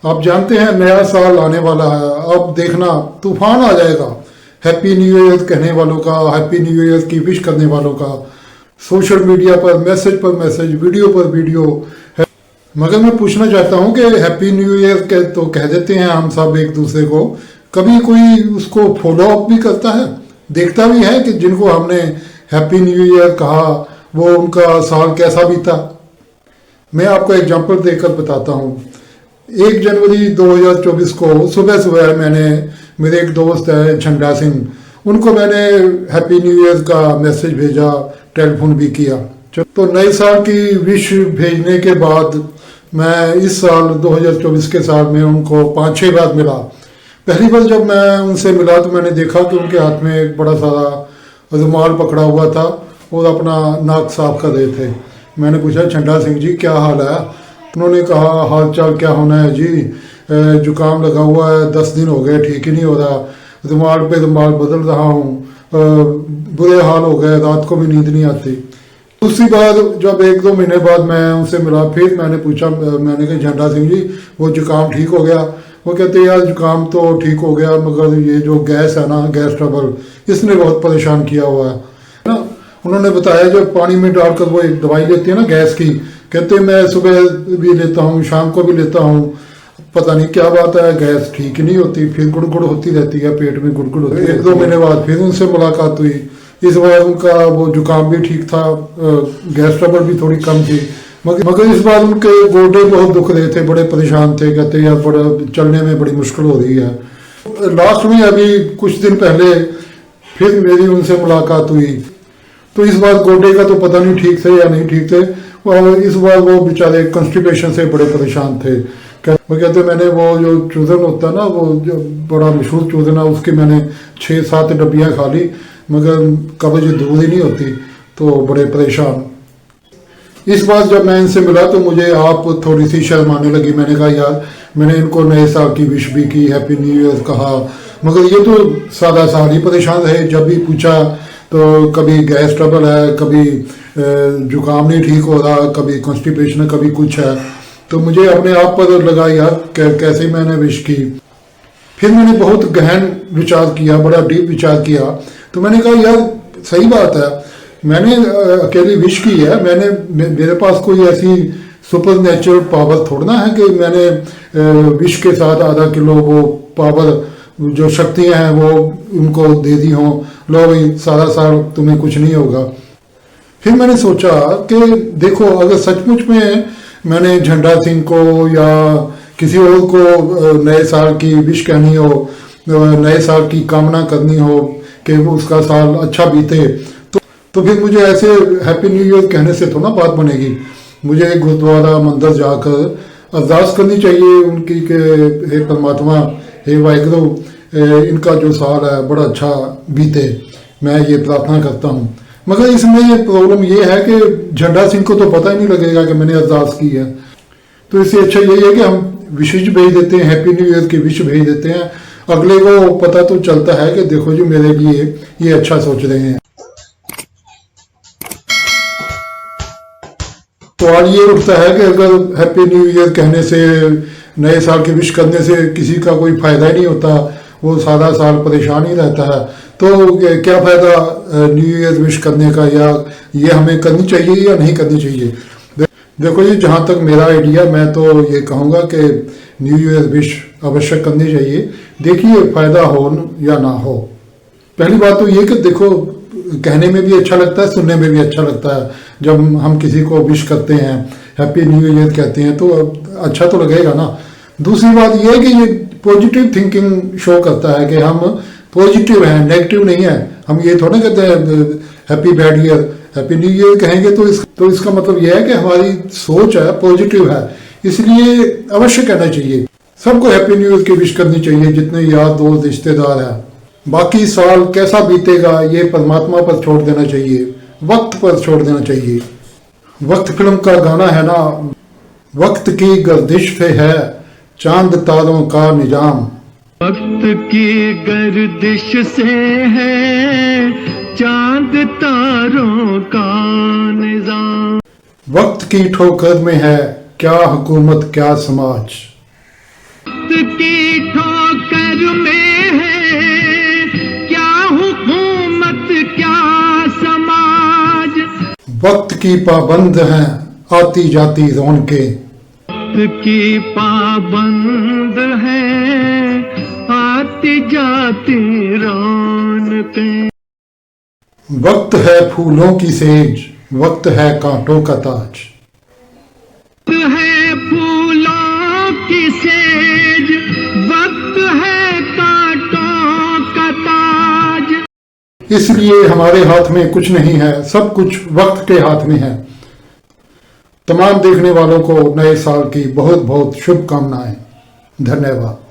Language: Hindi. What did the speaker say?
आप जानते हैं नया साल आने वाला है, अब देखना तूफान आ जाएगा हैप्पी न्यू ईयर कहने वालों का, हैप्पी न्यू ईयर की विश करने वालों का। सोशल मीडिया पर मैसेज, वीडियो पर वीडियो है। मगर मैं पूछना चाहता हूं कि हैप्पी न्यू ईयर तो कह देते हैं हम सब एक दूसरे को, कभी कोई उसको फॉलो अप भी करता है, देखता भी है कि जिनको हमने हैप्पी न्यू ईयर कहा वो उनका साल कैसा बीता। मैं आपको एग्जांपल देकर बताता हूं। 1 जनवरी 2024 को सुबह सुबह मैंने, मेरे एक दोस्त है झंडा सिंह, उनको मैंने हैप्पी न्यू ईयर का मैसेज भेजा, टेलीफोन भी किया। तो नए साल की विश भेजने के बाद मैं इस साल 2024 के साल में उनको 5-6 बार मिला। पहली बार जब मैं उनसे मिला तो मैंने देखा कि उनके हाथ में एक बड़ा सारा रुमाल पकड़ा हुआ था और अपना नाक साफ कर रहे थे। मैंने पूछा, झंडा सिंह जी क्या हाल है? उन्होंने कहा, हाल चाल क्या होना है जी, जुकाम लगा हुआ है, 10 दिन हो गए, ठीक ही नहीं हो रहा, रुमाल पे रुमाल बदल रहा हूँ, बुरे हाल हो गए, रात को भी नींद नहीं आती। दूसरी बार जब 1-2 महीने बाद मैं उनसे मिला, फिर मैंने पूछा, मैंने कहा झंडा सिंह जी वो जुकाम ठीक हो गया? वो कहते यार जुकाम तो ठीक हो गया मगर ये जो गैस है ना, गैस ट्रबल, इसने बहुत परेशान किया हुआ है ना। उन्होंने बताया जो पानी में डालकर वो एक दवाई लेती है ना गैस की, कहते मैं सुबह भी लेता हूँ, शाम को भी लेता हूँ, पता नहीं क्या बात है, गैस ठीक नहीं होती, फिर गुड़गुड़ होती रहती है, पेट में गुड़गुड़ होती है। 1-2 महीने बाद फिर उनसे मुलाकात हुई, इस बार उनका वो जुकाम भी ठीक था, गैस ट्रबल भी थोड़ी कम थी, मगर इस बार उनके गोडे बहुत दुख रहे थे, बड़े परेशान थे, कहते यार बड़ा चलने में बड़ी मुश्किल हो रही है। लास्ट में अभी कुछ दिन पहले फिर मेरी उनसे मुलाकात हुई, तो इस बार गोडे का तो पता नहीं ठीक थे या नहीं ठीक थे, और इस बार वो बेचारे कॉन्स्टिपेशन से बड़े परेशान थे। वो कहते मैंने वो जो चूजन होता है ना, वो जो बड़ा मशहूर चूजन है, उसकी मैंने 6-7 डब्बियाँ खा ली मगर कब्ज दूर ही नहीं होती, तो बड़े परेशान। इस बार जब मैं इनसे मिला तो मुझे आप थोड़ी सी शर्म आने लगी। मैंने कहा यार मैंने इनको नए साल की विश भी की, हैप्पी न्यू ईयर कहा, मगर ये तो सादा साल ही परेशान रहे। जब भी पूछा तो कभी गैस ट्रबल है, कभी जुकाम नहीं ठीक हो रहा, कभी कॉन्स्टिपेशन है, कभी कुछ है। तो मुझे अपने आप पर लगा यार कैसे मैंने विश की। फिर मैंने बहुत गहन विचार किया, बड़ा डीप विचार किया, तो मैंने कहा यार सही बात है, मैंने अकेली विश की है, मेरे पास कोई ऐसी सुपर नेचुरल पावर थोड़ा ना है कि मैंने विश के साथ आधा किलो वो पावर जो शक्तियां हैं वो उनको दे दी हों, लो भाई सारा साल तुम्हें कुछ नहीं होगा। फिर मैंने सोचा कि देखो अगर सचमुच में मैंने झंडा सिंह को या किसी और को नए साल की विश कहनी हो, नए साल की कामना करनी हो कि उसका साल अच्छा बीते, तो फिर मुझे ऐसे हैप्पी न्यू ईयर कहने से थोड़ा बात बनेगी। मुझे गुरुद्वारा मंदिर जाकर अरदास करनी चाहिए उनकी कि हे परमात्मा, हे वाहिगुरु, इनका जो साल है बड़ा अच्छा बीते, मैं ये प्रार्थना करता हूँ। मगर इसमें प्रॉब्लम ये है कि झंडा सिंह को तो पता ही नहीं लगेगा कि मैंने अरदास की है। तो इससे अच्छा यही है कि हम विशेष भेज देते हैं, हैप्पी न्यू ईयर की विश भेज देते हैं, अगले को पता तो चलता है कि देखो जी मेरे लिए ये अच्छा सोच रहे हैं। तो आज ये उठता है कि अगर हैप्पी न्यू ईयर कहने से, नए साल की विश करने से किसी का कोई फायदा ही नहीं होता, वो सारा साल परेशान ही रहता है, तो क्या फायदा न्यू ईयर विश करने का, या ये हमें करनी चाहिए या नहीं करनी चाहिए। देखो जी जहाँ तक मेरा आइडिया, मैं तो ये कहूँगा कि न्यू ईयर विश अवश्य करनी चाहिए, देखिए फायदा हो या ना हो। पहली बात तो ये कि देखो कहने में भी अच्छा लगता है, सुनने में भी अच्छा लगता है। जब हम किसी को विश करते हैं, हैप्पी न्यू ईयर कहते हैं, तो अच्छा तो लगेगा ना। दूसरी बात यह है कि ये पॉजिटिव थिंकिंग शो करता है कि हम पॉजिटिव हैं, नेगेटिव नहीं है। हम ये थोड़ा कहते हैं happy bad year, happy new year कहेंगे तो इसका मतलब यह है कि हमारी सोच है पॉजिटिव है, इसलिए अवश्य कहना चाहिए। सबको हैप्पी न्यू ईयर की विश करनी चाहिए, जितने यार दोस्त रिश्तेदार हैं। बाकी साल कैसा बीतेगा ये परमात्मा पर छोड़ देना चाहिए, वक्त पर छोड़ देना चाहिए। वक्त फिल्म का गाना है ना, वक्त की गर्दिश से है चांद तारों का निजाम। वक्त की गर्दिश से है चांद तारों का निजाम। वक्त की ठोकर में है क्या हुकूमत क्या समाज। वक्त की ठोकर में है क्या हुकूमत क्या समाज। वक्त की पाबंद हैं आती जाती रौनकें, वक्त की पाबंद है आती जाती रौनकें। वक्त है फूलों की सेज, वक्त है कांटों का ताज। वक्त है फूलों की सेज, वक्त है कांटों का ताज। इसलिए हमारे हाथ में कुछ नहीं है, सब कुछ वक्त के हाथ में है। तमाम देखने वालों को नए साल की बहुत बहुत शुभकामनाएं। धन्यवाद।